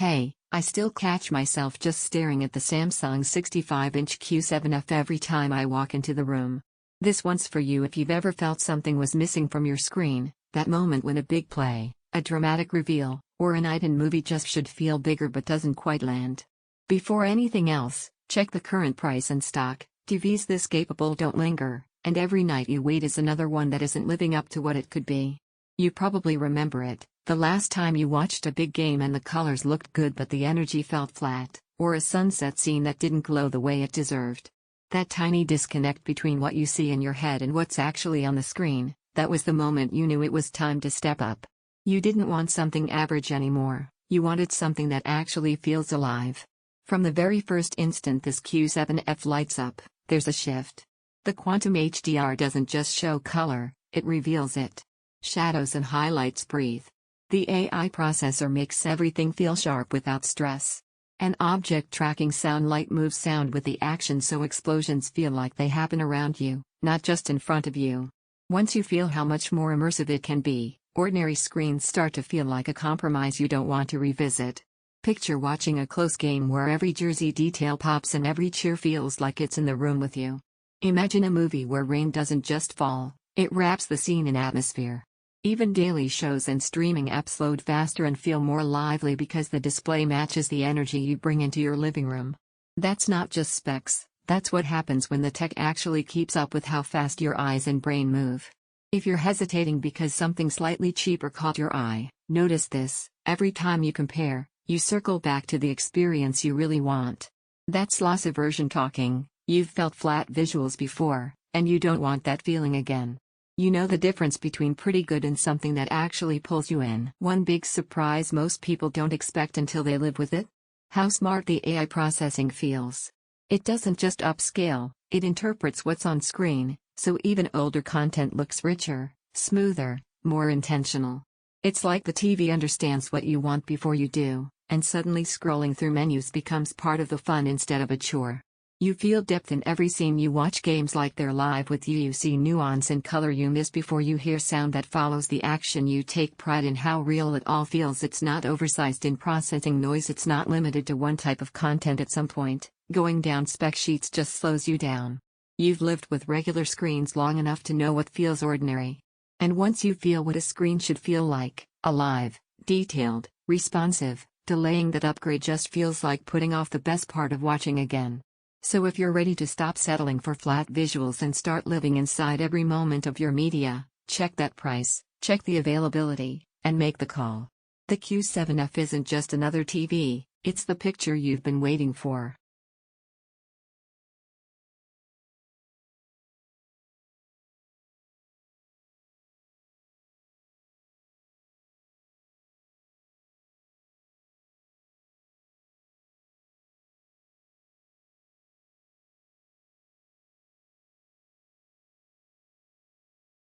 Hey, I still catch myself just staring at the Samsung 65-inch Q7F every time I walk into the room. This one's for you if you've ever felt something was missing from your screen, that moment when a big play, a dramatic reveal, or a night in movie just should feel bigger but doesn't quite land. Before anything else, check the current price and stock. TVs this capable don't linger, and every night you wait is another one that isn't living up to what it could be. You probably remember it, the last time you watched a big game and the colors looked good but the energy felt flat, or a sunset scene that didn't glow the way it deserved. That tiny disconnect between what you see in your head and what's actually on the screen, that was the moment you knew it was time to step up. You didn't want something average anymore, you wanted something that actually feels alive. From the very first instant this Q7F lights up, there's a shift. The Quantum HDR doesn't just show color, it reveals it. Shadows and highlights breathe. The AI processor makes everything feel sharp without stress. An object tracking sound Lite moves sound with the action so explosions feel like they happen around you, not just in front of you. Once you feel how much more immersive it can be, ordinary screens start to feel like a compromise you don't want to revisit. Picture watching a close game where every jersey detail pops and every cheer feels like it's in the room with you. Imagine a movie where rain doesn't just fall, it wraps the scene in atmosphere. Even daily shows and streaming apps load faster and feel more lively because the display matches the energy you bring into your living room. That's not just specs, that's what happens when the tech actually keeps up with how fast your eyes and brain move. If you're hesitating because something slightly cheaper caught your eye, notice this: every time you compare, you circle back to the experience you really want. That's loss aversion talking. You've felt flat visuals before, and you don't want that feeling again. You know the difference between pretty good and something that actually pulls you in. One big surprise most people don't expect until they live with it? How smart the AI processing feels. It doesn't just upscale, it interprets what's on screen, so even older content looks richer, smoother, more intentional. It's like the TV understands what you want before you do, and suddenly scrolling through menus becomes part of the fun instead of a chore. You feel depth in every scene you watch, games like they're live with you. You see nuance and color you miss before, you hear sound that follows the action. You take pride in how real it all feels. It's not oversized in processing noise, it's not limited to one type of content. At some point, going down spec sheets just slows you down. You've lived with regular screens long enough to know what feels ordinary. And once you feel what a screen should feel like, alive, detailed, responsive, delaying that upgrade just feels like putting off the best part of watching again. So if you're ready to stop settling for flat visuals and start living inside every moment of your media, check that price, check the availability, and make the call. The Q7F isn't just another TV, it's the picture you've been waiting for.